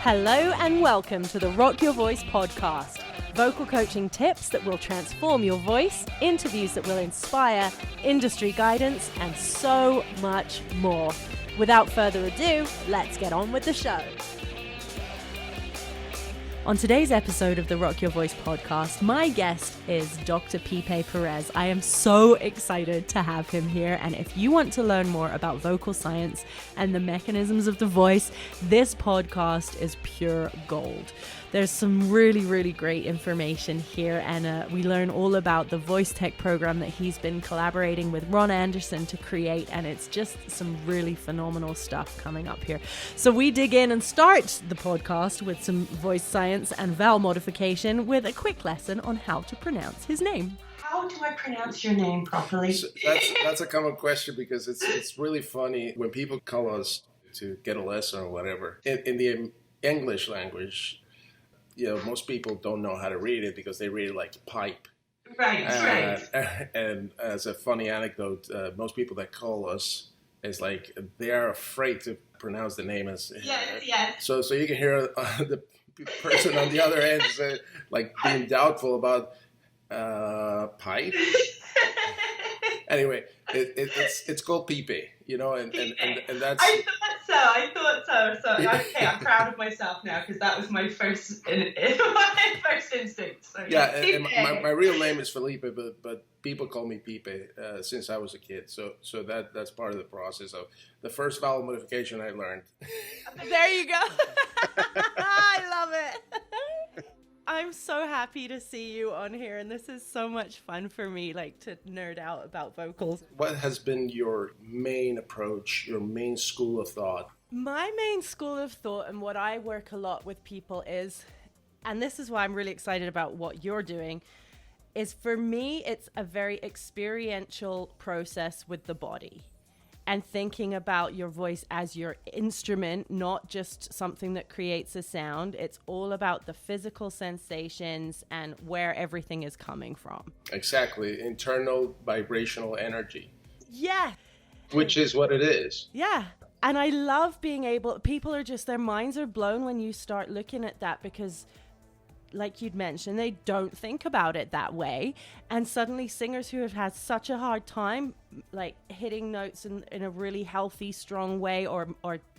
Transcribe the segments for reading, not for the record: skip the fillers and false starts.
Hello and welcome to the Rock Your Voice podcast. Vocal coaching tips that will transform your voice, interviews that will inspire, industry guidance, and so much more. Without further ado, let's get on with the show. On today's episode of the Rock Your Voice podcast, my guest is Dr. PIPE Perez. I am so excited to have him here. And if you want to learn more about vocal science and the mechanisms of the voice, this podcast is pure gold. There's some really, really great information here. And we learn all about the VOIXTEK program that he's been collaborating with Ron Anderson to create. And it's just some really phenomenal stuff coming up here. So we dig in and start the podcast with some voice science and vowel modification with a quick lesson on how to pronounce his name. How do I pronounce your name properly? So that's a common question because it's really funny when people call us to get a lesson or whatever. In the English language, you know, most people don't know how to read it because they read it like pipe. Right. And as a funny anecdote, most people that call us, it's like they're afraid to pronounce the name as. Yes. So you can hear the person on the other end like being doubtful about pipe. Anyway, it's called PIPE, you know, and that's. I thought so. So okay, I'm proud of myself now because that was my first instinct. So yeah, and my real name is Felipe, but people call me Pipe since I was a kid. So that's part of the process of the first vowel modification I learned. There you go. I love it. I'm so happy to see you on here, and this is so much fun for me, like to nerd out about vocals. What has been your main approach, your main school of thought? My main school of thought, and what I work a lot with people is, and this is why I'm really excited about what you're doing, is for me, it's a very experiential process with the body. And thinking about your voice as your instrument, not just something that creates a sound. It's all about the physical sensations and where everything is coming from. Exactly. Internal vibrational energy. Yeah. Which is what it is. Yeah. And I love being able, people are just, their minds are blown when you start looking at that because, like you'd mentioned, they don't think about it that way. And suddenly singers who have had such a hard time like hitting notes in a really healthy, strong way or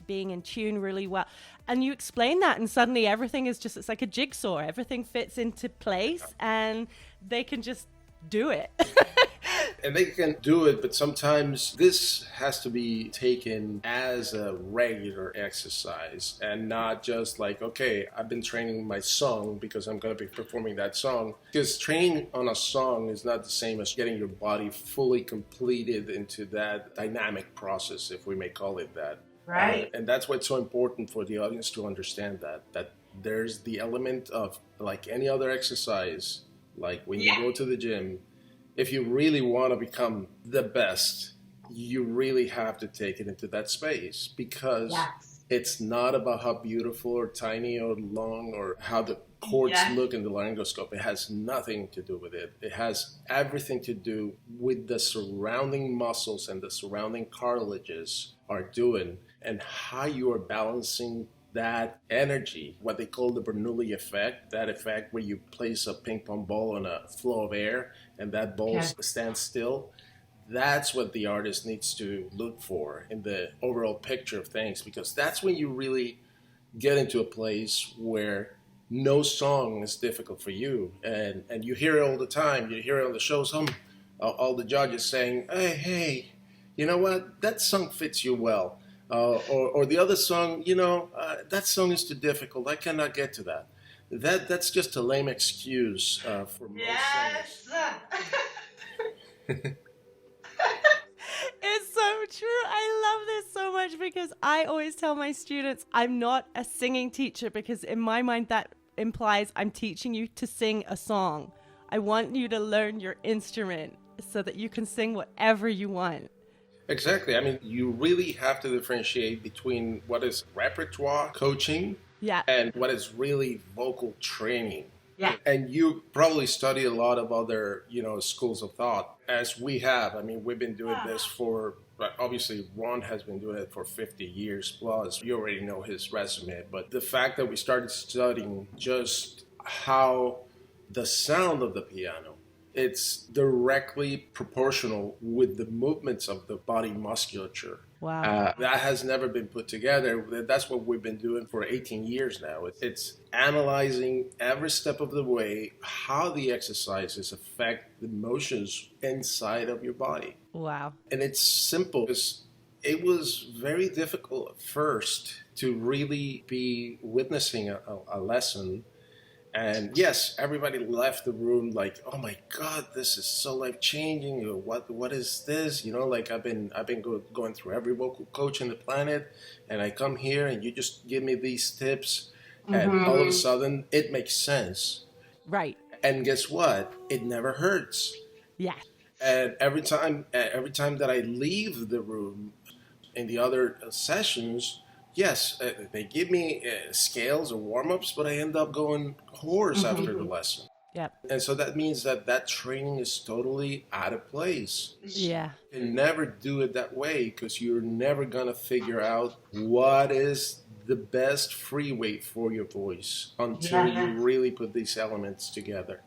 being in tune really well. And you explain that and suddenly everything is just, it's like a jigsaw. Everything fits into place and they can just do it. And they can do it, but sometimes this has to be taken as a regular exercise and not just like, okay, I've been training my song because I'm going to be performing that song. Because training on a song is not the same as getting your body fully completed into that dynamic process, if we may call it that. Right. And that's why it's so important for the audience to understand that there's the element of, like any other exercise, like when you go to the gym, if you really want to become the best, you really have to take it into that space because it's not about how beautiful or tiny or long or how the chords look in the laryngoscope. It has nothing to do with it. It has everything to do with the surrounding muscles and the surrounding cartilages are doing and how you are balancing that energy, what they call the Bernoulli effect, that effect where you place a ping pong ball on a flow of air and that ball stands still. That's what the artist needs to look for in the overall picture of things, because that's when you really get into a place where no song is difficult for you. And you hear it all the time. You hear it on the shows, all the judges saying, hey, you know what? That song fits you well. Or the other song, that song is too difficult. I cannot get to that. That's just a lame excuse for most singers. It's so true. I love this so much because I always tell my students I'm not a singing teacher because in my mind that implies I'm teaching you to sing a song. I want you to learn your instrument so that you can sing whatever you want. Exactly. I mean, you really have to differentiate between what is repertoire coaching and what is really vocal training. Yeah. And you probably study a lot of other, schools of thought, as we have. I mean, we've been doing this for But obviously, Ron has been doing it for 50 years plus. You already know his resume. But the fact that we started studying just how the sound of the piano, it's directly proportional with the movements of the body musculature. Wow. That has never been put together. That's what we've been doing for 18 years now. It's analyzing every step of the way how the exercises affect the motions inside of your body. Wow. And it's simple because it was very difficult at first to really be witnessing a lesson. And yes, everybody left the room like, "Oh my God, this is so life changing. What is this?" Like I've been going through every vocal coach on the planet, and I come here and you just give me these tips, and all of a sudden it makes sense. Right. And guess what? It never hurts. Yeah. And every time that I leave the room in the other sessions, yes, they give me scales or warm-ups, but I end up going hoarse after the lesson. Yep. And so that means that training is totally out of place. Yeah. You can never do it that way because you're never going to figure out what is the best free weight for your voice until you really put these elements together.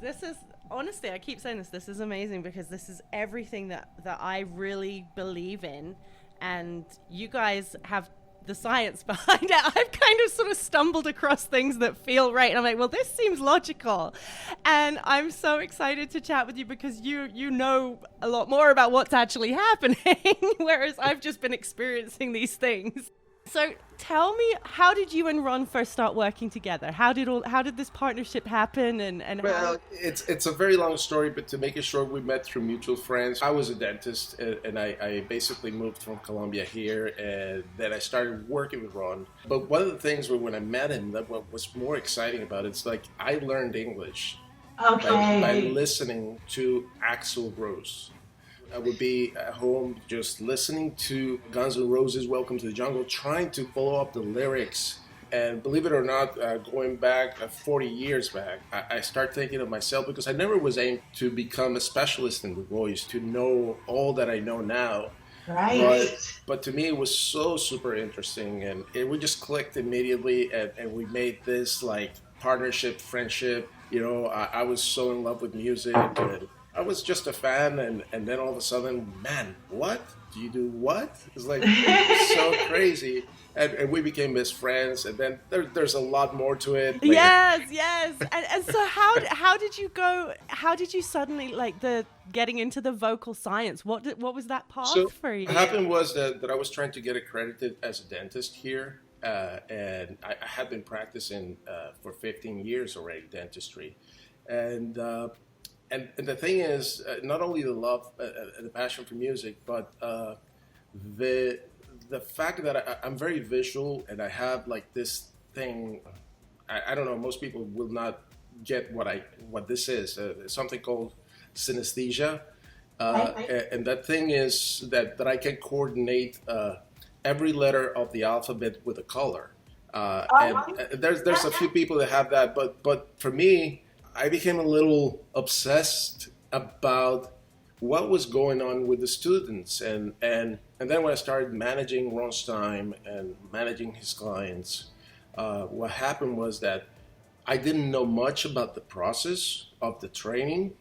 This is honestly, I keep saying this is amazing because this is everything that I really believe in, and you guys have the science behind it. I've kind of sort of stumbled across things that feel right, and I'm like, well, this seems logical, and I'm so excited to chat with you because you know a lot more about what's actually happening, whereas I've just been experiencing these things. So tell me, how did you and Ron first start working together? How did this partnership happen? And well, it's a very long story, but to make it short, we met through mutual friends. I was a dentist, and I basically moved from Colombia here, and then I started working with Ron. But one of the things when I met him, that what was more exciting about it's like I learned English by listening to Axl Rose. I would be at home just listening to Guns N' Roses' Welcome to the Jungle, trying to follow up the lyrics. And believe it or not, going back 40 years back, I start thinking of myself because I never was aimed to become a specialist in the voice, to know all that I know now. Right. But to me, it was so super interesting. And we just clicked immediately, and we made this like partnership, friendship. I was so in love with music. And I was just a fan, and then all of a sudden, man, what? Do you do what? It's like so crazy. And we became best friends, and then there's a lot more to it. Yes. And so how did you go? How did you suddenly like the getting into the vocal science? What was that path for you? What happened was that I was trying to get accredited as a dentist here, and I had been practicing for 15 years already, dentistry, and the thing is, not only the love and the passion for music, but the fact that I'm very visual and I have like this thing. I don't know. Most people will not get what this is. Something called synesthesia, and that thing is that I can coordinate every letter of the alphabet with a color. And there's a few people that have that, but for me, I became a little obsessed about what was going on with the students, and then when I started managing Ron's time and managing his clients, what happened was that I didn't know much about the process of the training,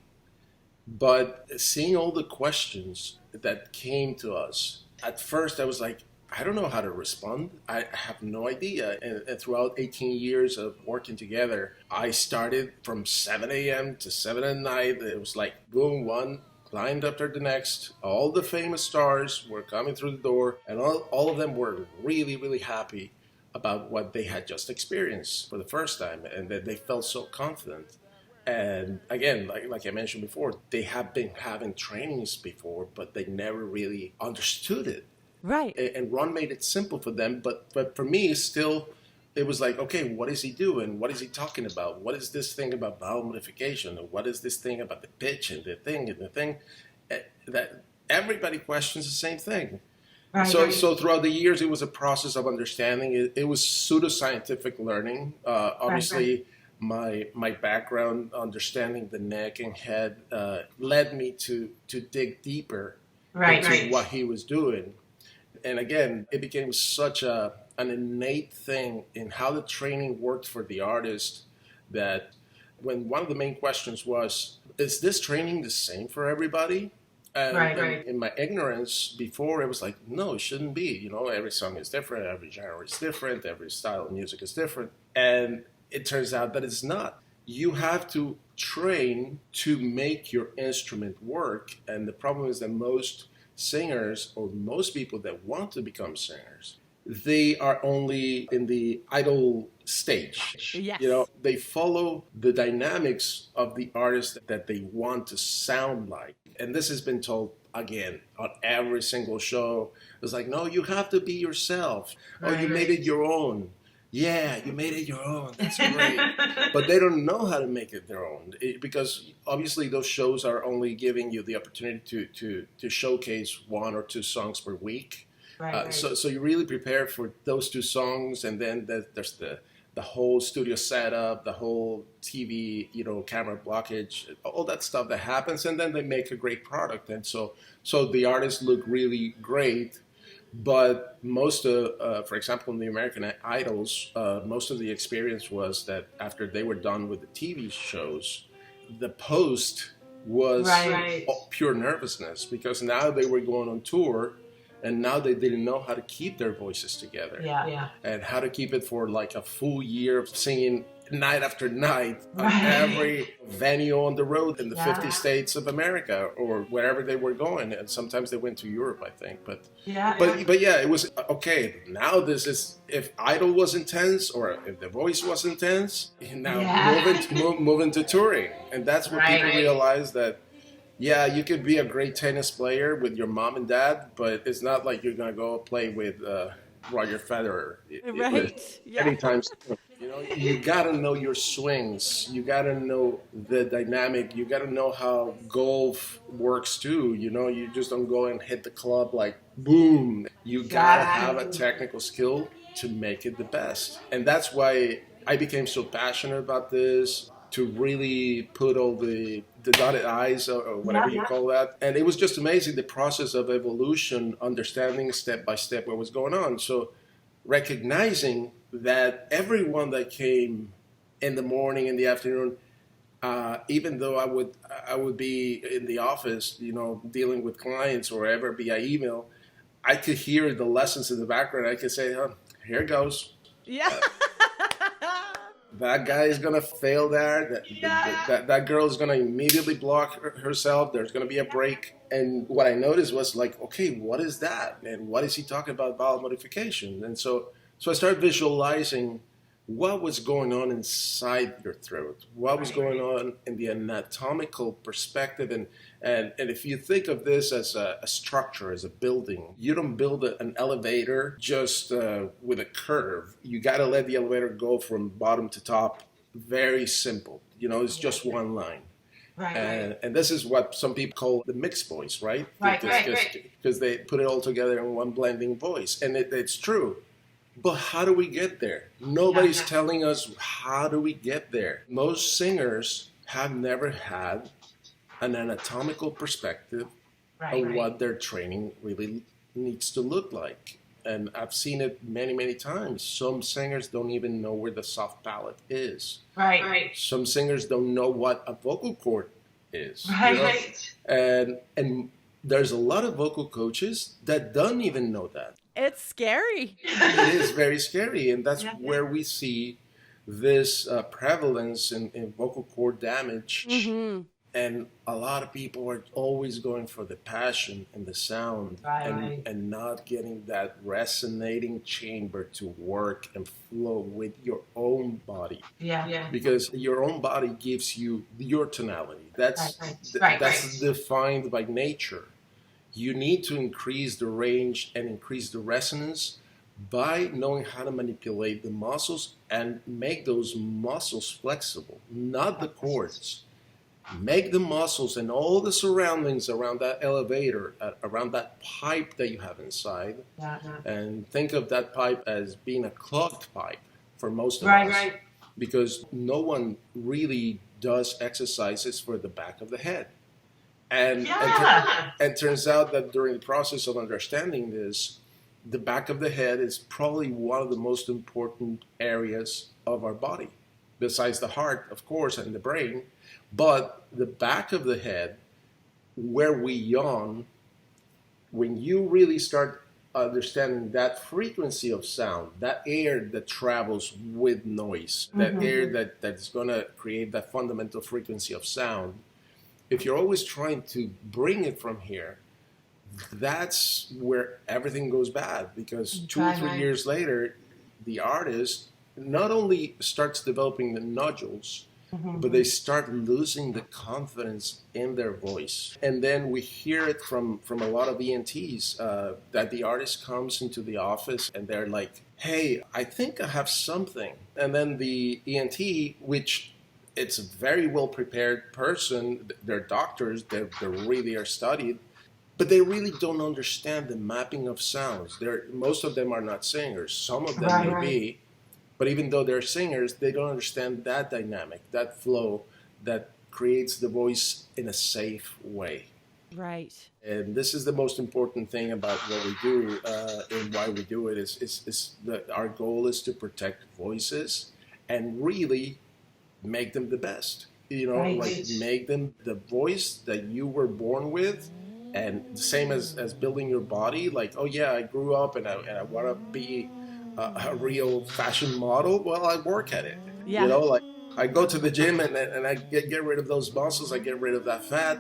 but seeing all the questions that came to us, at first I was like, I don't know how to respond. I have no idea. And throughout 18 years of working together, I started from 7 a.m. to 7 at night. It was like boom, one climbed after the next. All the famous stars were coming through the door, and all of them were really, really happy about what they had just experienced for the first time, and that they felt so confident. And again, like I mentioned before, they have been having trainings before, but they never really understood it. Right. And Ron made it simple for them, but for me, still, it was like, okay, what is he doing? What is he talking about? What is this thing about vowel modification? And what is this thing about the pitch and the thing and the thing? That everybody questions the same thing. Right. So throughout the years, it was a process of understanding. It was pseudoscientific learning. Obviously, my background, understanding the neck and head, led me to dig deeper into what he was doing. And again, it became such an innate thing in how the training worked for the artist that when one of the main questions was, is this training the same for everybody? And in my ignorance before, it was like, no, it shouldn't be. You know, every song is different, every genre is different, every style of music is different. And it turns out that it's not. You have to train to make your instrument work. And the problem is that most singers, or most people that want to become singers, they are only in the idle stage. Yes. You know, they follow the dynamics of the artist that they want to sound like. And this has been told again on every single show. It's like, no, you have to be yourself. Oh, you made it your own. Yeah, you made it your own. That's great. But they don't know how to make it their own because obviously those shows are only giving you the opportunity to showcase one or two songs per week. So you really prepare for those two songs, and then there's the whole studio setup, the whole TV, camera blockage, all that stuff that happens, and then they make a great product. And so the artists look really great. But most of, for example, in the American Idols, most of the experience was that after they were done with the TV shows, the post was pure nervousness because now they were going on tour. And now they didn't know how to keep their voices together. And how to keep it for like a full year of singing night after night on every venue on the road in the 50 states of America or wherever they were going. And sometimes they went to Europe, I think. But it was okay. Now this is, if Idol was intense or if The Voice was intense, now moving to touring. And that's where people realize that, yeah, you could be a great tennis player with your mom and dad, but it's not like you're going to go play with Roger Federer. Anytime soon. You got to know your swings. You got to know the dynamic. You got to know how golf works too. You just don't go and hit the club like boom. You got to have a technical skill to make it the best. And that's why I became so passionate about this, to really put all the dotted I's or whatever you call that. And it was just amazing, the process of evolution, understanding step by step what was going on. So recognizing that everyone that came in the morning, in the afternoon, even though I would be in the office, dealing with clients or ever via email, I could hear the lessons in the background. I could say, oh, here it goes. Yeah. That guy is going to fail there. That girl is going to immediately block herself. There's going to be a break. And what I noticed was like, okay, what is that? And what is he talking about vowel modification? And so I started visualizing what was going on inside your throat, what was going on in the anatomical perspective. And if you think of this as a structure, as a building, you don't build an elevator just with a curve. You got to let the elevator go from bottom to top. Very simple. It's just one line. And this is what some people call the mixed voice, right? Because they put it all together in one blending voice. And it's true. But how do we get there? Nobody's telling us how do we get there. Most singers have never had an anatomical perspective of what their training really needs to look like. And I've seen it many, many times. Some singers don't even know where the soft palate is. Some singers don't know what a vocal cord is. And there's a lot of vocal coaches that don't even know that. It's scary. It is very scary. And that's where we see this prevalence in vocal cord damage. Mm-hmm. And a lot of people are always going for the passion and the sound and not getting that resonating chamber to work and flow with your own body. Because your own body gives you your tonality. That's defined by nature. You need to increase the range and increase the resonance by knowing how to manipulate the muscles and make those muscles flexible, not the cords. Make the muscles and all the surroundings around that elevator, around that pipe that you have inside, and think of that pipe as being a clogged pipe for most of us. Because no one really does exercises for the back of the head. And turns out that during the process of understanding this, the back of the head is probably one of the most important areas of our body, besides the heart, of course, and the brain. But the back of the head, where we yawn, when you really start understanding that frequency of sound, that air that travels with noise, that air that's going to create that fundamental frequency of sound, if you're always trying to bring it from here, that's where everything goes bad, because 2 or 3 years later, the artist not only starts developing the nodules, but they start losing the confidence in their voice. And then we hear it from a lot of ENTs that the artist comes into the office and they're like, hey, I think I have something. And then the ENT, which it's a very well-prepared person, they're doctors, they really are studied, but they really don't understand the mapping of sounds. Most of them are not singers. Some of them may be. But even though they're singers, they don't understand that dynamic, that flow that creates the voice in a safe way. Right. And this is the most important thing about what we do and why we do it is that our goal is to protect voices and really make them the best. Like make them the voice that you were born with. And the same as building your body, like, oh yeah, I grew up and I want to be a real fashion model. Well, I work at it. Yeah. Like I go to the gym and I get rid of those muscles, I get rid of that fat.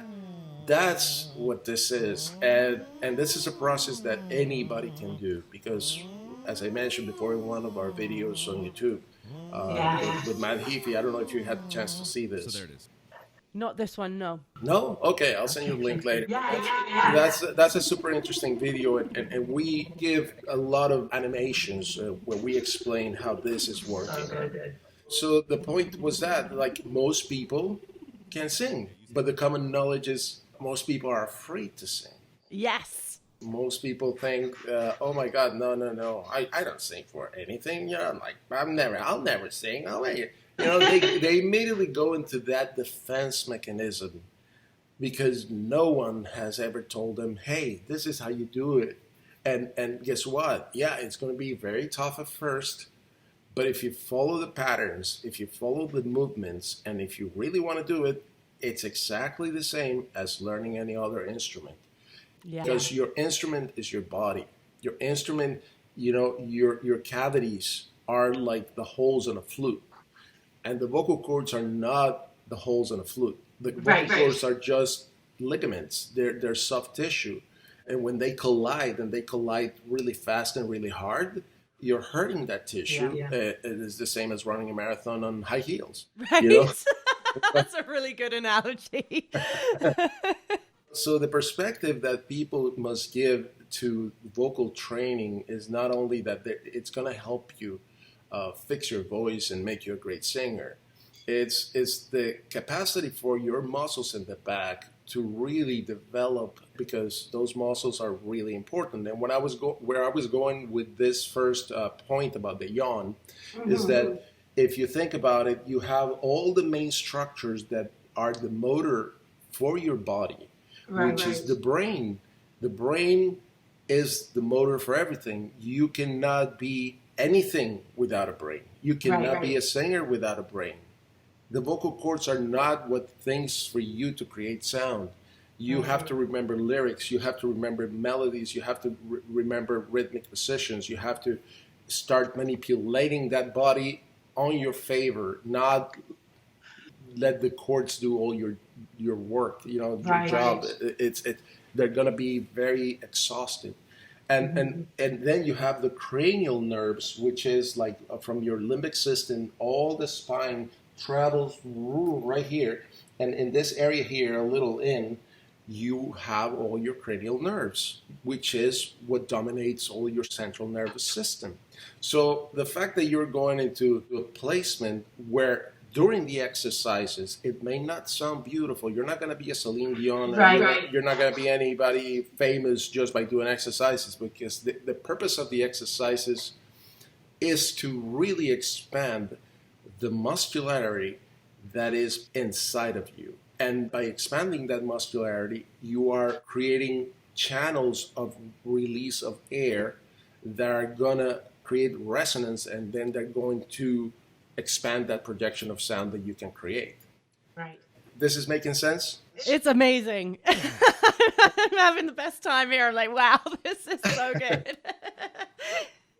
That's what this is. And this is a process that anybody can do, because as I mentioned before in one of our videos on YouTube with Matt Heafy, I don't know if you had the chance to see this. So there it is. Not this one, no. No? Okay, I'll send you a link later. That's a super interesting video, and we give a lot of animations where we explain how this is working. So the point was that, like, most people can sing, but the common knowledge is most people are afraid to sing. Yes. Most people think, oh my God, no, I don't sing for anything. Like, I'll never sing. They immediately go into that defense mechanism because no one has ever told them, hey, this is how you do it. And guess what? Yeah, it's going to be very tough at first, but if you follow the patterns, if you follow the movements, and if you really want to do it, it's exactly the same as learning any other instrument. Yeah. Because your instrument is your body. Your instrument, your cavities are like the holes in a flute. And the vocal cords are not the holes in a flute. The vocal cords are just ligaments. They're soft tissue. And when they collide, and they collide really fast and really hard, you're hurting that tissue. Yeah. It is the same as running a marathon on high heels. Right. That's a really good analogy. So the perspective that people must give to vocal training is not only that it's going to help you fix your voice and make you a great singer. It's the capacity for your muscles in the back to really develop, because those muscles are really important. And where I was going with this first point about the yawn is that if you think about it, you have all the main structures that are the motor for your body, which is the brain. The brain is the motor for everything. You cannot be anything without a brain. You cannot be a singer without a brain. The vocal cords are not what things for you to create sound. You have to remember lyrics. You have to remember melodies. You have to remember rhythmic positions. You have to start manipulating that body on your favor, not let the chords do all your work, your job. They're going to be very exhausted. And then you have the cranial nerves, which is like from your limbic system, all the spine travels right here. And in this area here, a little in, you have all your cranial nerves, which is what dominates all your central nervous system. So the fact that you're going into a placement where during the exercises, it may not sound beautiful. You're not going to be a Celine Dion. You're not going to be anybody famous just by doing exercises, because the purpose of the exercises is to really expand the muscularity that is inside of you. And by expanding that muscularity, you are creating channels of release of air that are going to create resonance, and then they're going to expand that projection of sound that you can create. Right. This is making sense? It's amazing. I'm having the best time here. I'm like, wow, this is so good.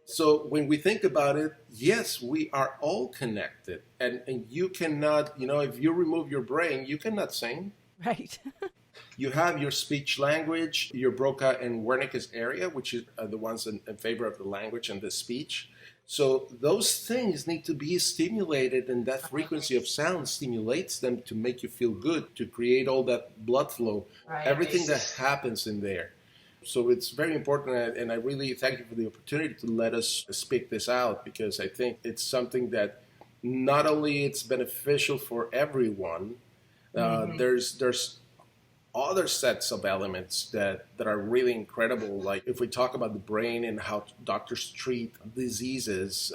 So when we think about it, yes, we are all connected. And you cannot, if you remove your brain, you cannot sing. Right. You have your speech language, your Broca and Wernicke's area, which is the ones in favor of the language and the speech. So those things need to be stimulated, and that frequency of sound stimulates them to make you feel good, to create all that blood flow, everything that happens in there. So it's very important, and I really thank you for the opportunity to let us speak this out, because I think it's something that not only it's beneficial for everyone, there's other sets of elements that are really incredible. Like if we talk about the brain and how doctors treat diseases,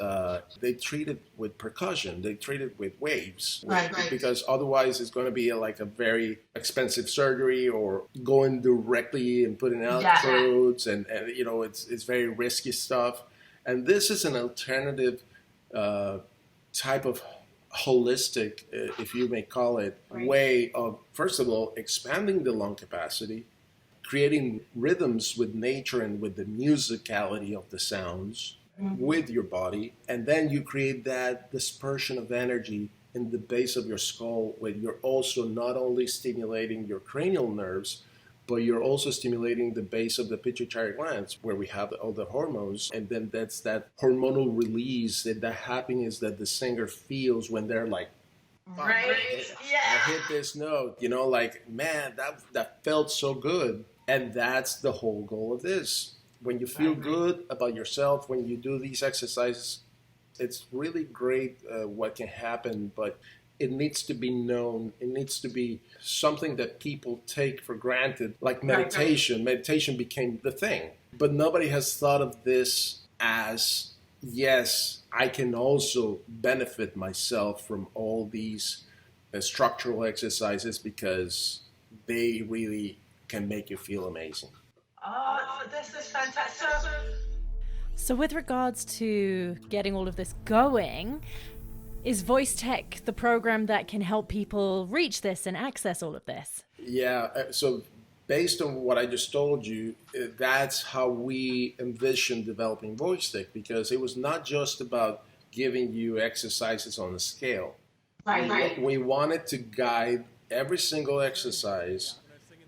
they treat it with percussion, they treat it with waves, because otherwise it's going to be like a very expensive surgery, or going directly and putting electrodes, and it's very risky stuff. And this is an alternative type of holistic, if you may call it, way of, first of all, expanding the lung capacity, creating rhythms with nature and with the musicality of the sounds with your body, and then you create that dispersion of energy in the base of your skull, where you're also not only stimulating your cranial nerves, but you're also stimulating the base of the pituitary glands, where we have all the hormones. And then that's that hormonal release, that happiness that the singer feels when they're like, I hit this note, like, man, that felt so good. And that's the whole goal of this. When you feel good about yourself, when you do these exercises, it's really great what can happen, but it needs to be known. It needs to be something that people take for granted, like meditation. Meditation became the thing. But nobody has thought of this as, yes, I can also benefit myself from all these structural exercises, because they really can make you feel amazing. Oh, this is fantastic. So with regards to getting all of this going, is VOIXTEK the program that can help people reach this and access all of this? Yeah, so based on what I just told you, that's how we envisioned developing VOIXTEK, because it was not just about giving you exercises on a scale. We wanted to guide every single exercise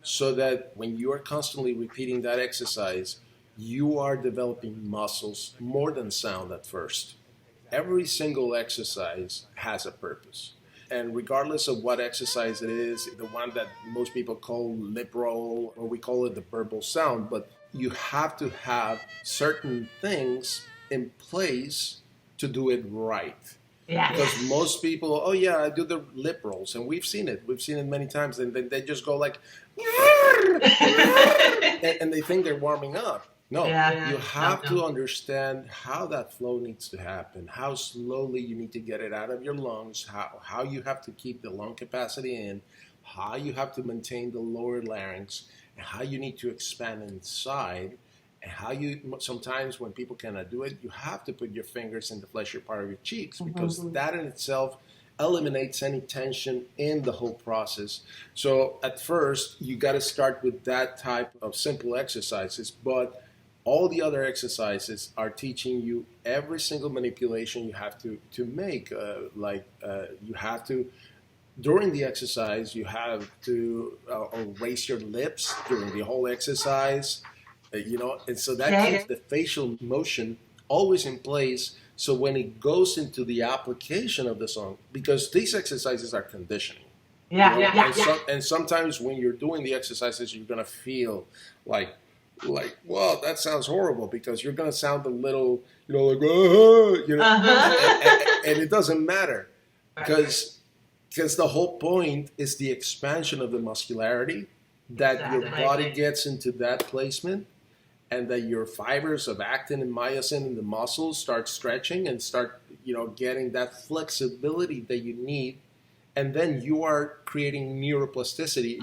so that when you are constantly repeating that exercise, you are developing muscles more than sound at first. Every single exercise has a purpose. And regardless of what exercise it is, the one that most people call lip roll, or we call it the verbal sound, but you have to have certain things in place to do it right. Because most people, I do the lip rolls, and we've seen it many times, and they just go like, and they think they're warming up. No, you have to understand how that flow needs to happen, how slowly you need to get it out of your lungs, how you have to keep the lung capacity in, how you have to maintain the lower larynx, and how you need to expand inside, and how you, sometimes when people cannot do it, you have to put your fingers in the fleshier part of your cheeks, because that in itself eliminates any tension in the whole process. So at first, you got to start with that type of simple exercises, but all the other exercises are teaching you every single manipulation you have to make. You have to, during the exercise, you have to raise your lips during the whole exercise, and so that keeps the facial motion always in place. So when it goes into the application of the song, because these exercises are conditioning. And sometimes when you're doing the exercises, you're going to feel like, well, that sounds horrible, because you're going to sound a little, and it doesn't matter, because the whole point is the expansion of the muscularity, that your body gets into that placement, and that your fibers of actin and myosin in the muscles start stretching and start, getting that flexibility that you need and then you are creating neuroplasticity.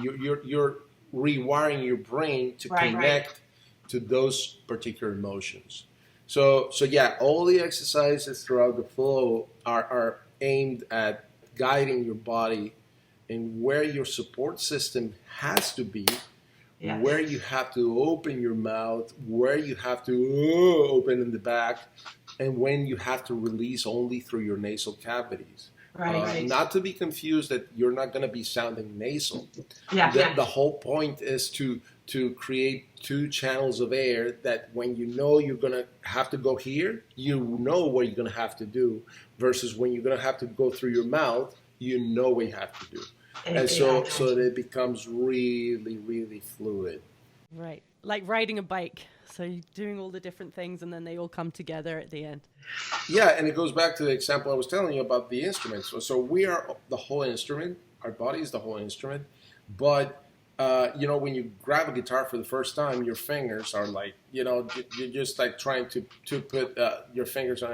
You're rewiring your brain to connect to those particular emotions. So yeah, all the exercises throughout the flow are aimed at guiding your body in where your support system has to be, where you have to open your mouth, where you have to open in the back, and when you have to release only through your nasal cavities. Not to be confused that you're not going to be sounding nasal. The whole point is to create two channels of air that when you know you're going to have to go here, you know what you're going to have to do, versus when you're going to have to go through your mouth, you know what you have to do. And so that it becomes really, really fluid. Right. Like riding a bike. So you're doing all the different things and then they all come together at the end. Yeah, and it goes back to the example I was telling you about the instruments. So we are the whole instrument. Our body is the whole instrument. But, when you grab a guitar for the first time, your fingers are like, you're just like trying to put your fingers on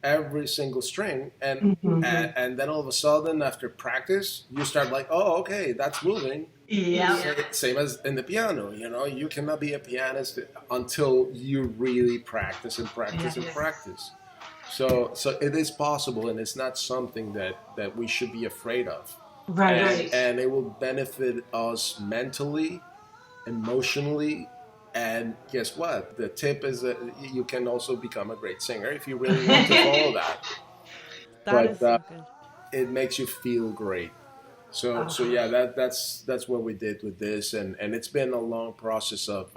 every single string. And then all of a sudden, after practice, you start like, oh, okay, that's moving. Same as in the piano, you cannot be a pianist until you really practice and practice and practice. So it is possible, and it's not something that we should be afraid of. And it will benefit us mentally, emotionally, and guess what? The tip is that you can also become a great singer if you really want to follow that. Is so good. It makes you feel great. So yeah, that's what we did with this, and it's been a long process of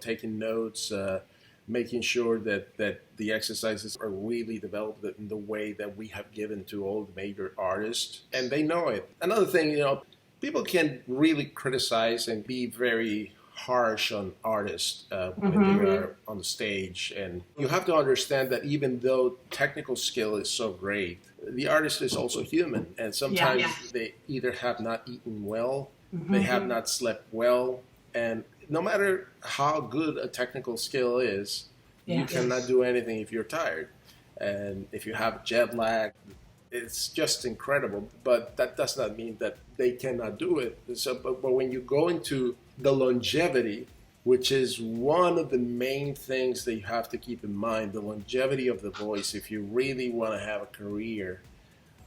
taking notes, making sure that the exercises are really developed in the way that we have given to all the major artists, and they know it. Another thing, people can really criticize and be very harsh on artists when they are on the stage, and you have to understand that even though technical skill is so great, the artist is also human, and sometimes they either have not eaten well, they have not slept well, and no matter how good a technical skill is, you cannot do anything if you're tired, and if you have jet lag, it's just incredible. But that does not mean that they cannot do it. So, but when you go into the longevity, which is one of the main things that you have to keep in mind, the longevity of the voice, if you really want to have a career,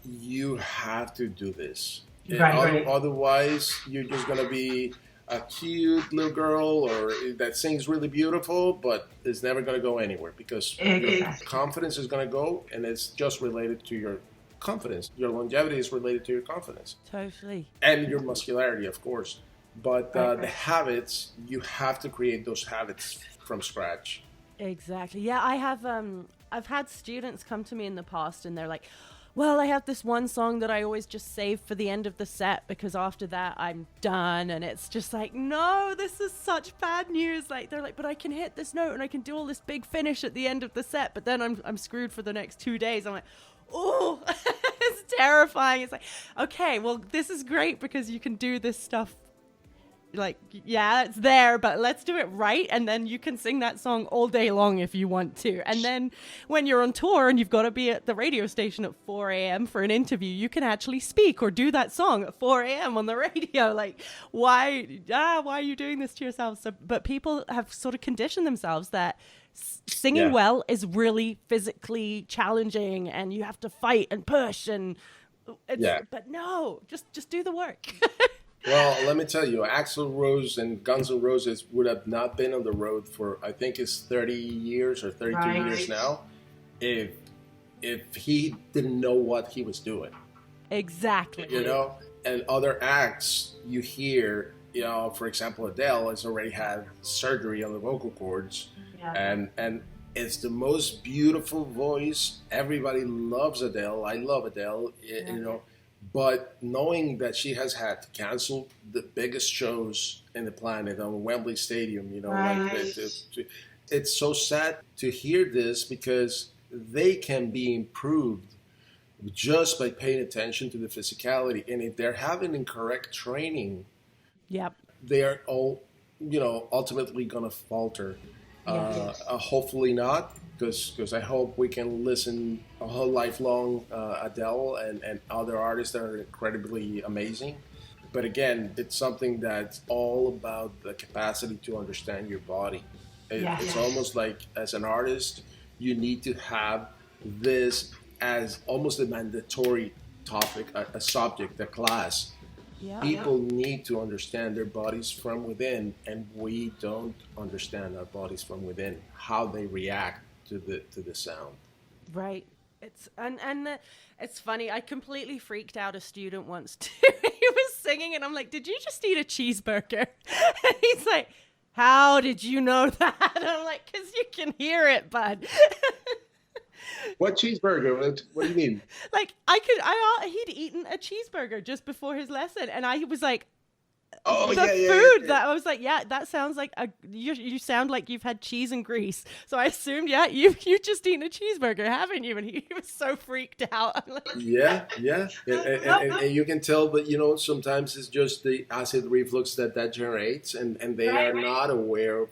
you have to do this. Otherwise, you're just going to be a cute little girl that sings really beautiful, but is never going to go anywhere, because your confidence is going to go, and it's just related to your confidence. Your longevity is related to your confidence. Totally. And your muscularity, of course. But the habits, you have to create those habits from scratch. Exactly. Yeah, I've had students come to me in the past and they're like, well, I have this one song that I always just save for the end of the set because after that I'm done. And it's just like, no, this is such bad news. Like, they're like, but I can hit this note and I can do all this big finish at the end of the set, but then I'm screwed for the next 2 days. I'm like, oh, it's terrifying. It's like, okay, well, this is great because you can do this stuff. Like, yeah, it's there, but let's do it right. And then you can sing that song all day long if you want to. And then when you're on tour and you've got to be at the radio station at 4 a.m. for an interview, you can actually speak or do that song at 4 a.m. on the radio. Like, why are you doing this to yourself? So, but people have sort of conditioned themselves that singing well is really physically challenging and you have to fight and push and but no, just do the work. Well, let me tell you, Axl Rose and Guns N' Roses would have not been on the road for, I think it's 30 years or 32 years now, if he didn't know what he was doing. Exactly. And other acts you hear, for example, Adele has already had surgery on the vocal cords, and it's the most beautiful voice. Everybody loves Adele. I love Adele, But knowing that she has had to cancel the biggest shows in the planet on Wembley Stadium, it's so sad to hear this, because they can be improved just by paying attention to the physicality. And if they're having incorrect training, they are all, ultimately going to falter. Hopefully not, because I hope we can listen a whole life long Adele and other artists that are incredibly amazing. But again, it's something that's all about the capacity to understand your body. It's almost like as an artist, you need to have this as almost a mandatory topic, a subject, a class. Yeah. People need to understand their bodies from within, and we don't understand our bodies from within, how they react to the sound. Right. It's funny. I completely freaked out a student once too. He was singing, and I'm like, "Did you just eat a cheeseburger?" And he's like, "How did you know that?" And I'm like, "'Cause you can hear it, bud." What cheeseburger? What do you mean? Like he'd eaten a cheeseburger just before his lesson, and I was like, Oh, the food that I was like, yeah, that sounds like you sound like you've had cheese and grease. So I assumed, yeah, you just eaten a cheeseburger, haven't you? And he was so freaked out. I'm like, Yeah. And you can tell, but sometimes it's just the acid reflux that generates, and they are not aware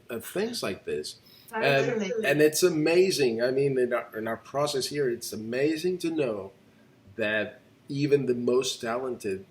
of things like this. And it's amazing. I mean, in our process here, it's amazing to know that even the most talented,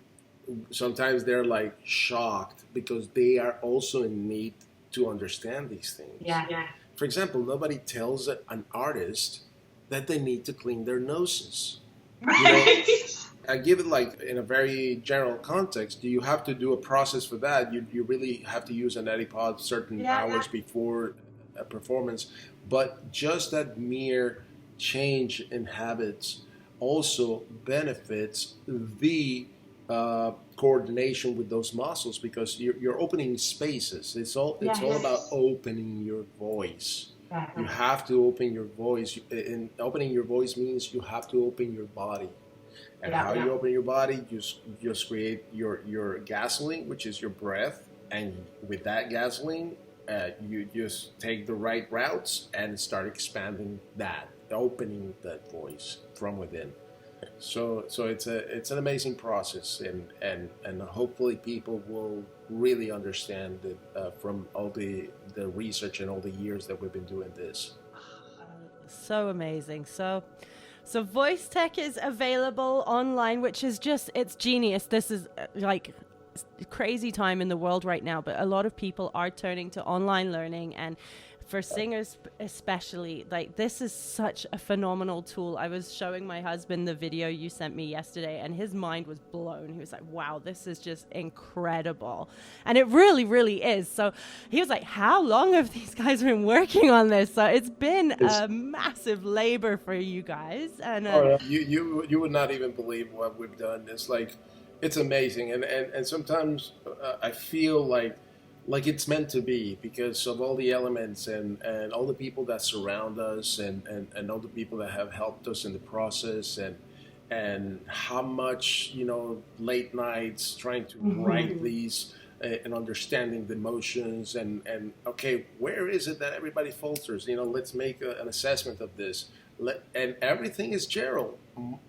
sometimes they're like shocked because they are also in need to understand these things. Yeah. For example, nobody tells an artist that they need to clean their noses. Right. I give it like in a very general context. You have to do a process for that. You really have to use an Edipod certain hours before a performance. But just that mere change in habits also benefits the coordination with those muscles, because you're opening spaces. It's all about opening your voice. You have to open your voice, and opening your voice means you have to open your body. And how you open your body, you just create your gasoline, which is your breath, and with that gasoline, you just take the right routes and start expanding that, opening that voice from within. So it's an amazing process, and hopefully people will really understand it from all the research and all the years that we've been doing this. so amazing. So Voice Tech is available online, which is just, it's genius. This is like crazy time in the world right now, but a lot of people are turning to online learning, and for singers especially, like, this is such a phenomenal tool. I was showing my husband the video you sent me yesterday, and his mind was blown. He was like, wow, this is just incredible. And it really, really is. So he was like, how long have these guys been working on this? So it's been a massive labor for you guys. And you would not even believe what we've done. It's like, it's amazing. And sometimes I feel like it's meant to be, because of all the elements and all the people that surround us and all the people that have helped us in the process, and how much, late nights trying to write these and understanding the emotions and okay, where is it that everybody falters? Let's make an assessment of this. And everything is Gerald.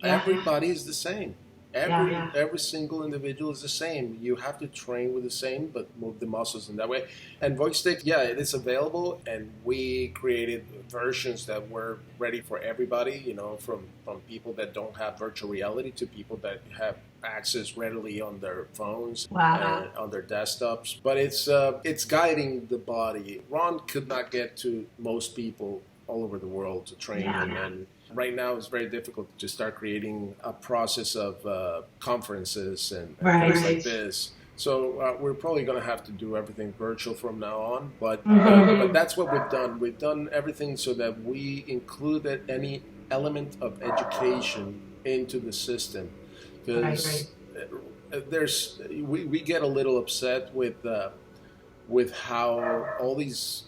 Everybody is the same. Every single individual is the same. You have to train with the same, but move the muscles in that way. And VoIXTek, it is available, and we created versions that were ready for everybody. From people that don't have virtual reality to people that have access readily on their phones, on their desktops. But it's guiding the body. Ron could not get to most people all over the world to train them, and right now it's very difficult to start creating a process of conferences and things like this. So we're probably going to have to do everything virtual from now on. But that's what we've done. We've done everything so that we included any element of education into the system. Because we get a little upset with how all these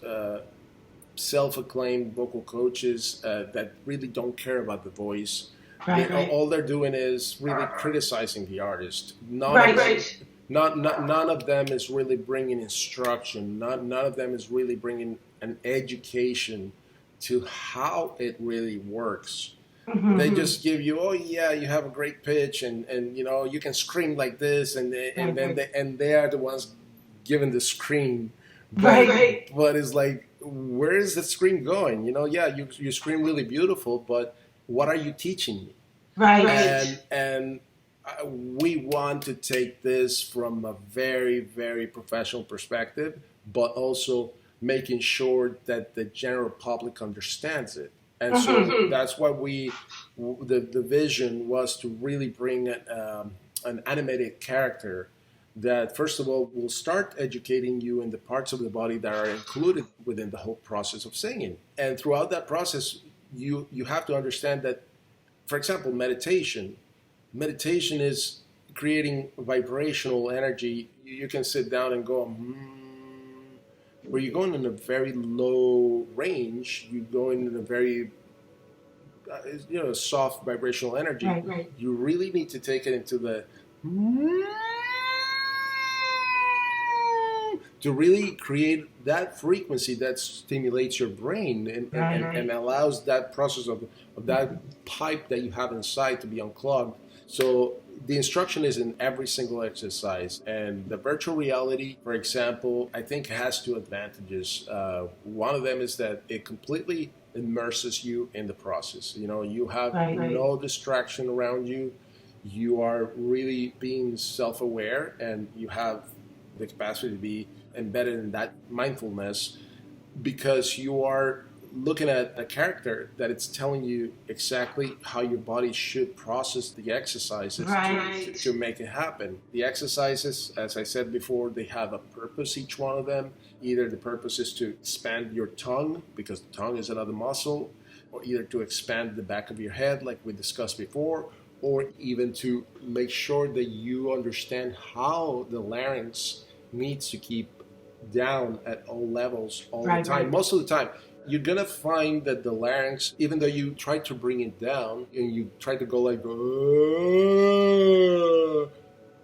self-acclaimed vocal coaches that really don't care about the voice. All they're doing is really criticizing the artist. None of them is really bringing instruction. None of them is really bringing an education to how it really works. They just give you, you have a great pitch, and you can scream like this, and they are the ones giving the scream. But it's like, where is the scream going? Yeah, you scream really beautiful, but what are you teaching me? Right. And we want to take this from a very, very professional perspective, but also making sure that the general public understands it. And so that's why the vision was to really bring an animated character that, first of all, will start educating you in the parts of the body that are included within the whole process of singing. And throughout that process, you have to understand that, for example, meditation is creating vibrational energy. You can sit down and go, where you're going in a very low range, you're going in a very soft vibrational energy. Right. You really need to take it into the to really create that frequency that stimulates your brain and allows that process of that pipe that you have inside to be unclogged. So the instruction is in every single exercise. And the virtual reality, for example, I think has two advantages. One of them is that it completely immerses you in the process. You have no distraction around you. You are really being self-aware, and you have the capacity to be embedded in that mindfulness because you are looking at a character that it's telling you exactly how your body should process the exercises to make it happen. The exercises, as I said before, they have a purpose, each one of them. Either the purpose is to expand your tongue, because the tongue is another muscle, or either to expand the back of your head, like we discussed before, or even to make sure that you understand how the larynx needs to keep down at all levels all the time. Most of the time, you're going to find that the larynx, even though you try to bring it down and you try to go like,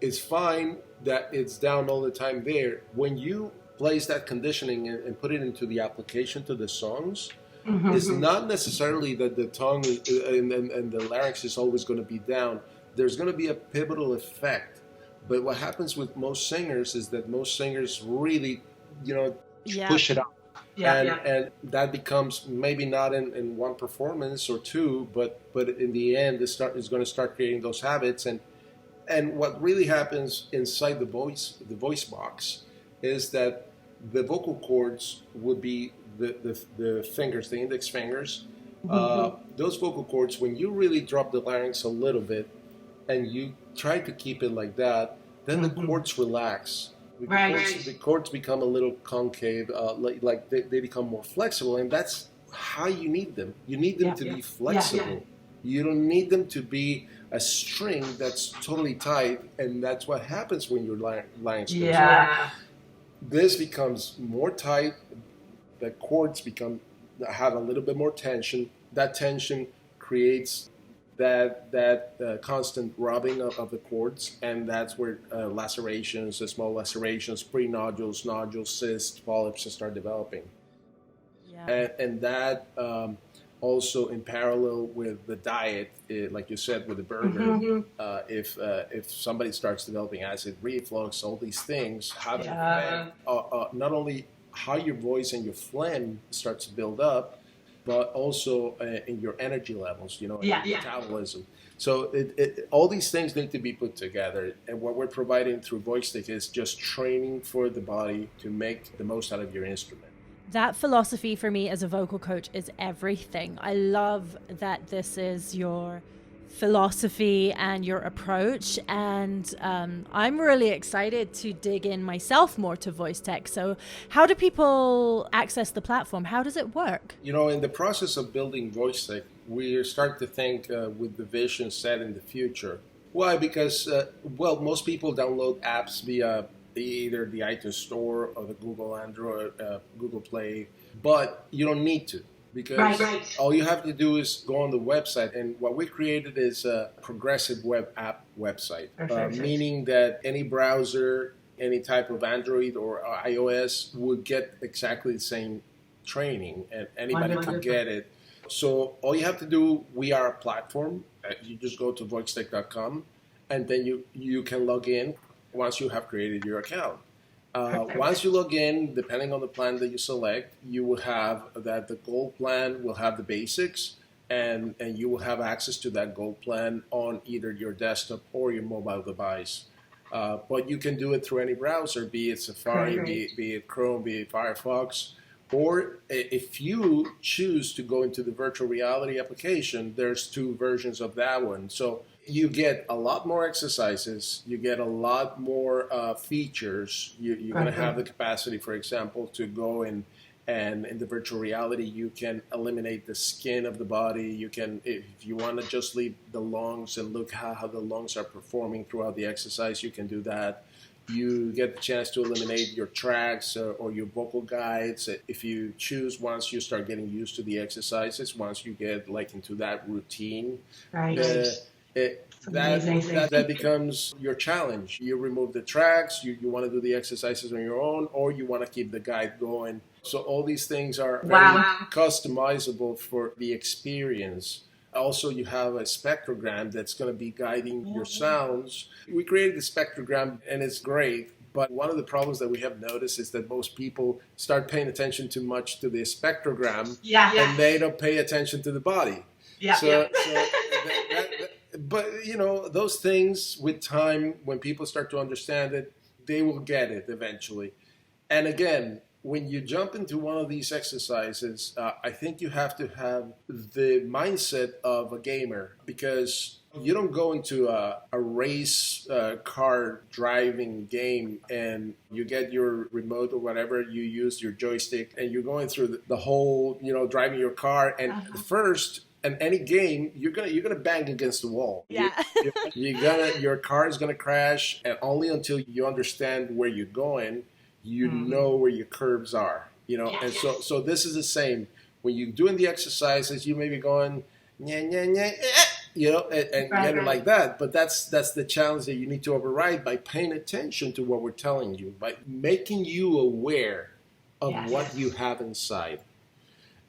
it's fine that it's down all the time there. When you place that conditioning and put it into the application to the songs, it's not necessarily that the tongue and the larynx is always going to be down. There's going to be a pivotal effect. But what happens with most singers is that most singers really, push it up. And that becomes maybe not in one performance or two, but in the end, is going to start creating those habits. And what really happens inside the voice box is that the vocal cords would be the fingers, the index fingers. Those vocal cords, when you really drop the larynx a little bit and you try to keep it like that, then the cords relax. The cords become a little concave, like they become more flexible, and that's how you need them. You need them to be flexible. You don't need them to be a string that's totally tight, and that's what happens when your larynx goes up. This becomes more tight. The cords have a little bit more tension. That tension creates that constant rubbing of the cords, and that's where lacerations, small lacerations, pre-nodules, nodules, cysts, polyps start developing. And that also in parallel with the diet, like you said, with the burger, if somebody starts developing acid reflux, all these things have an effect, not only how your voice and your phlegm starts to build up, but also in your energy levels, your metabolism. So all these things need to be put together. And what we're providing through VoIXTek is just training for the body to make the most out of your instrument. That philosophy for me as a vocal coach is everything. I love that this is your philosophy and your approach, and I'm really excited to dig in myself more to VoIXTek. So how do people access the platform? How does it work? In the process of building VoIXTek, we start to think with the vision set in the future. Why? Because most people download apps via either the iTunes Store or the Google Android, Google Play, but you don't need to. Because all you have to do is go on the website, and what we created is a progressive web app website, meaning that any browser, any type of Android or iOS would get exactly the same training, and anybody can get it. So all you have to do, we are a platform. You just go to voixtek.com, and then you can log in once you have created your account. Once you log in, depending on the plan that you select, you will have that the gold plan will have the basics, and you will have access to that gold plan on either your desktop or your mobile device. But you can do it through any browser, be it Safari, be it Chrome, be it Firefox. Or if you choose to go into the virtual reality application, there's two versions of that one. So you get a lot more exercises, you get a lot more features. You're going to have the capacity, for example, to go in, and in the virtual reality, you can eliminate the skin of the body. You can, if you want to just leave the lungs and look how the lungs are performing throughout the exercise, you can do that. You get the chance to eliminate your tracks or your vocal guides if you choose. Once you start getting used to the exercises, once you get like into that routine, that becomes your challenge. You remove the tracks, you want to do the exercises on your own, or you want to keep the guide going. So all these things are very customizable for the experience. Also, you have a spectrogram that's going to be guiding your sounds. We created the spectrogram, and it's great. But one of the problems that we have noticed is that most people start paying attention too much to the spectrogram, and they don't pay attention to the body. But, you know, those things with time, when people start to understand it, they will get it eventually. And again, when you jump into one of these exercises, I think you have to have the mindset of a gamer, because you don't go into a race car driving game and you get your remote or whatever, you use your joystick and you're going through the whole, you know, driving your car. And first, in any game, you're gonna bang against the wall. Your car is gonna crash, and only until you understand where you're going, you know where your curves are, you know. And so this is the same. When you're doing the exercises, you may be going, nya, nya, nya, you know, and get it like that. But that's the challenge that you need to override by paying attention to what we're telling you, by making you aware of what you have inside.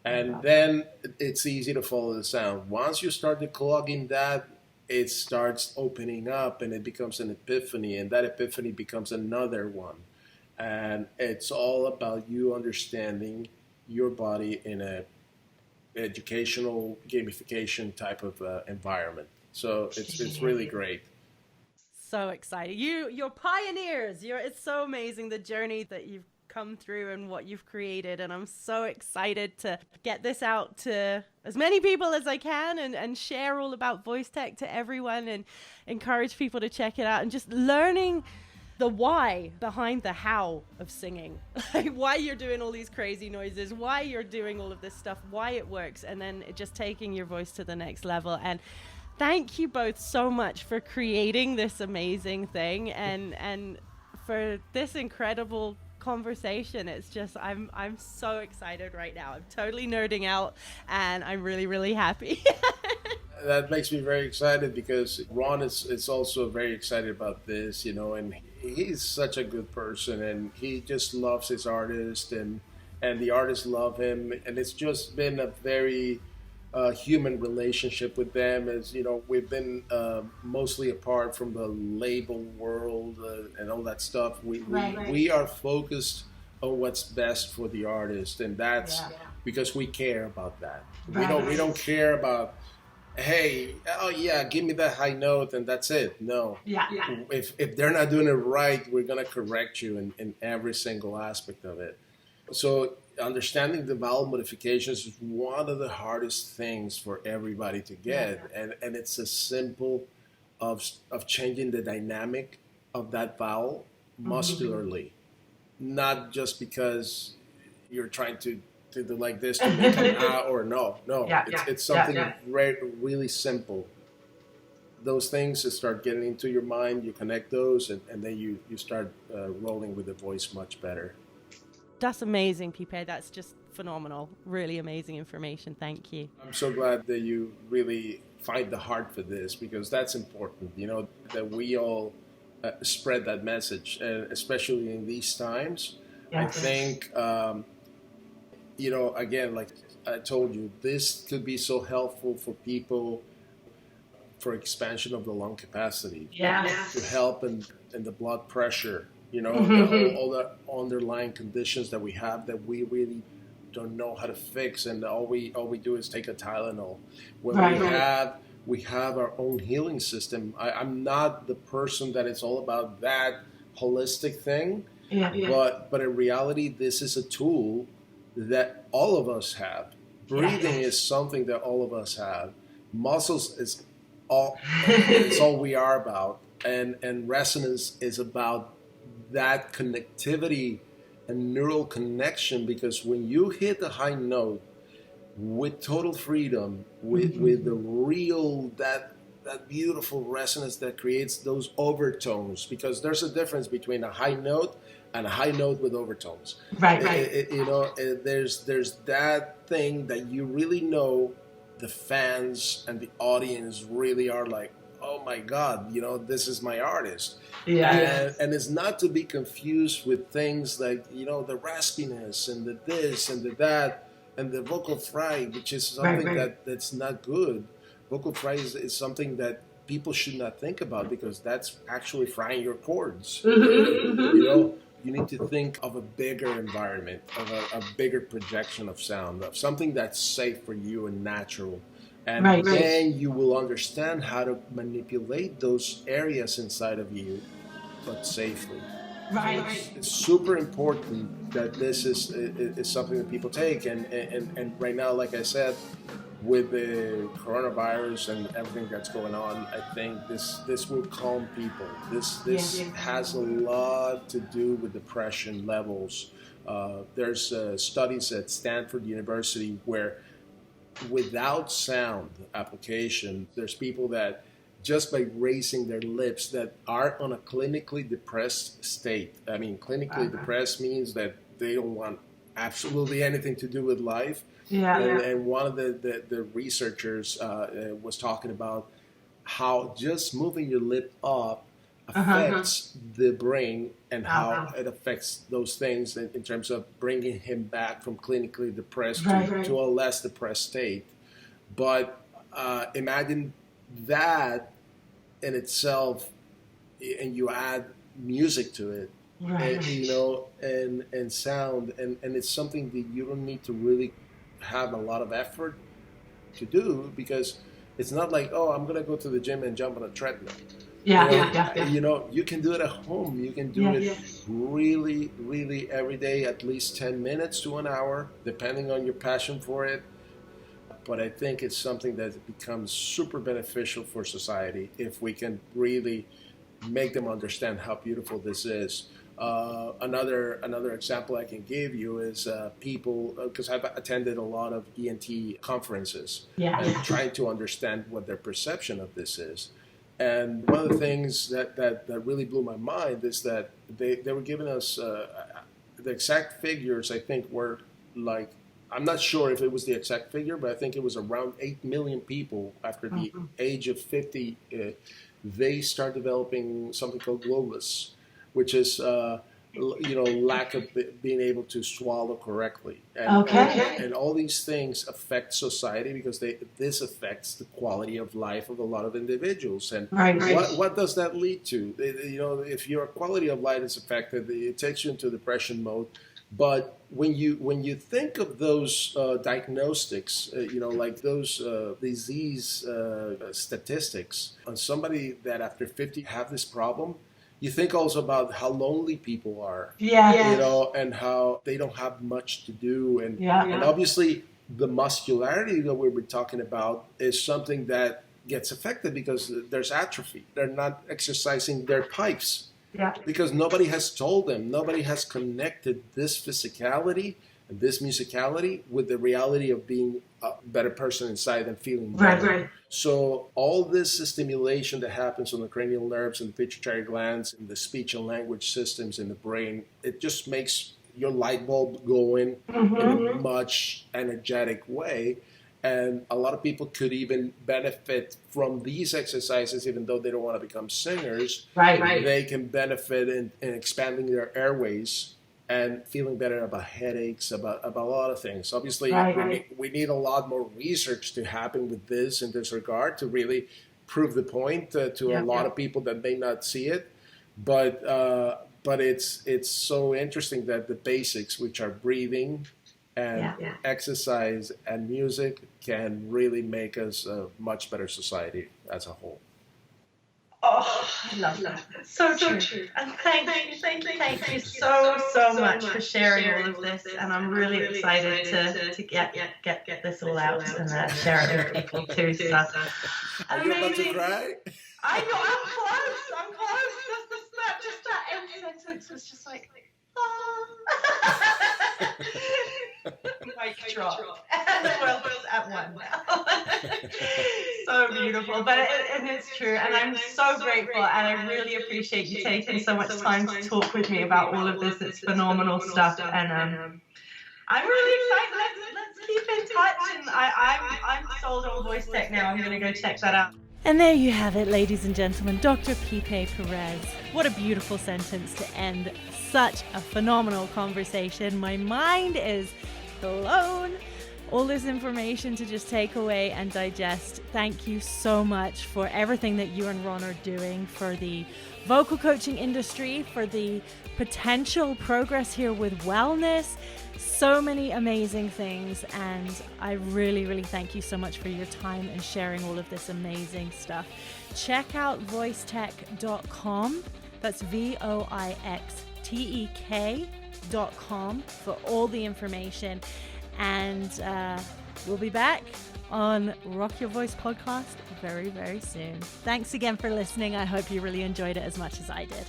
And then it's easy to follow the sound. Once you start declogging that, it starts opening up and it becomes an epiphany, and that epiphany becomes another one. And it's all about you understanding your body in a educational gamification type of environment. So it's really great. So excited. You're pioneers. It's so amazing, the journey that you've come through and what you've created, and I'm so excited to get this out to as many people as I can and share all about VoiXTek to everyone and encourage people to check it out, and just learning the why behind the how of singing, like why you're doing all these crazy noises, why you're doing all of this stuff, why it works, and then just taking your voice to the next level. And thank you both so much for creating this amazing thing and for this incredible conversation. It's just I'm so excited right now. I'm totally nerding out, and I'm really, really happy. That makes me very excited, because Ron is also very excited about this, you know, and he's such a good person, and he just loves his artist, and the artists love him, and it's just been a very human relationship with them. As you know, we've been mostly apart from the label world and all that stuff. We are focused on what's best for the artist, and that's because we care about that. We don't care about, hey, oh yeah, give me that high note and that's it. No. If they're not doing it right, we're gonna correct you in every single aspect of it. So understanding the vowel modifications is one of the hardest things for everybody to get, and it's as simple of changing the dynamic of that vowel muscularly, not just because you're trying to do like this to make an or no. It's something really simple. Those things that start getting into your mind, you connect those, and then you start rolling with the voice much better. That's amazing, PIPE. That's just phenomenal. Really amazing information. Thank you. I'm so glad that you really find the heart for this, because that's important, you know, that we all spread that message, especially in these times. I think, you know, again, like I told you, this could be so helpful for people for expansion of the lung capacity, to help in the blood pressure, all the underlying conditions that we have that we really don't know how to fix, and all we do is take a Tylenol. When we have our own healing system. I'm not the person that it's all about that holistic thing, but in reality, this is a tool that all of us have. Breathing is something that all of us have. Muscles is all it's all we are about, and resonance is about that connectivity and neural connection, because when you hit a high note with total freedom, with the real that beautiful resonance that creates those overtones, because there's a difference between a high note and a high note with overtones. There's that thing that you really know the fans and the audience really are like, oh my God, this is my artist. And it's not to be confused with things like, the raspiness and the this and the that and the vocal fry, which is something that's not good. Vocal fry is something that people should not think about, because that's actually frying your chords. You need to think of a bigger environment, of a bigger projection of sound, of something that's safe for you and natural. And then you will understand how to manipulate those areas inside of you, but safely. It's super important that this is something that people take. And right now, like I said, with the coronavirus and everything that's going on, I think this will calm people. This has a lot to do with depression levels. There's studies at Stanford University where without sound application, there's people that just by raising their lips that are on a clinically depressed state. I mean, clinically depressed means that they don't want absolutely anything to do with life. And one of the researchers was talking about how just moving your lip up affects the brain, and how it affects those things in terms of bringing him back from clinically depressed to a less depressed state. But imagine that in itself, and you add music to it, and sound, and it's something that you don't need to really have a lot of effort to do, because it's not like, oh, I'm gonna go to the gym and jump on a treadmill. You can do it at home. You can do it really, really every day, at least 10 minutes to an hour, depending on your passion for it. But I think it's something that becomes super beneficial for society if we can really make them understand how beautiful this is. Another example I can give you is people, because I've attended a lot of ENT conferences and trying to understand what their perception of this is. And one of the things that really blew my mind is that they were giving us the exact figures. I think were like, I'm not sure if it was the exact figure, but I think it was around 8 million people after the age of 50, they start developing something called glottis, which is lack of being able to swallow correctly. And all these things affect society, because this affects the quality of life of a lot of individuals. And what does that lead to? If your quality of life is affected, it takes you into depression mode. But when you think of those diagnostics, like those disease statistics on somebody that after 50 have this problem, you think also about how lonely people are, and how they don't have much to do. And obviously the muscularity that we were talking about is something that gets affected because there's atrophy. They're not exercising their pipes. Because nobody has told them, nobody has connected this physicality and this musicality with the reality of being a better person inside and feeling better. So all this stimulation that happens on the cranial nerves and the pituitary glands and the speech and language systems in the brain, it just makes your light bulb go in a much energetic way. And a lot of people could even benefit from these exercises, even though they don't want to become singers. They can benefit in expanding their airways and feeling better about headaches, about a lot of things. Obviously, we need a lot more research to happen with this in this regard to really prove the point to a lot of people that may not see it. But but it's so interesting that the basics, which are breathing and exercise and music, can really make us a much better society as a whole. Oh, I love that. So true. And thank you so much for sharing all of this. And I'm really excited to get this all out and share it with people too. So are you about to cry? I'm close. Just that end sentence was just like, mic drop. And the world was at one now. So beautiful, but it's true, and I'm so grateful, and I really appreciate you taking so much time to talk with me about all of this. It's phenomenal stuff, and I'm really excited. Let's keep in touch, and I'm sold on VoIXTek now. I'm going to go check that out. And there you have it, ladies and gentlemen, Dr. PIPE Perez. What a beautiful sentence to end such a phenomenal conversation. My mind is blown. All this information to just take away and digest. Thank you so much for everything that you and Ron are doing for the vocal coaching industry, for the potential progress here with wellness. So many amazing things, and I really, really thank you so much for your time and sharing all of this amazing stuff. Check out voixtek.com. That's voixtek.com for all the information. And we'll be back on Rock Your Voice podcast very, very soon. Thanks again for listening. I hope you really enjoyed it as much as I did.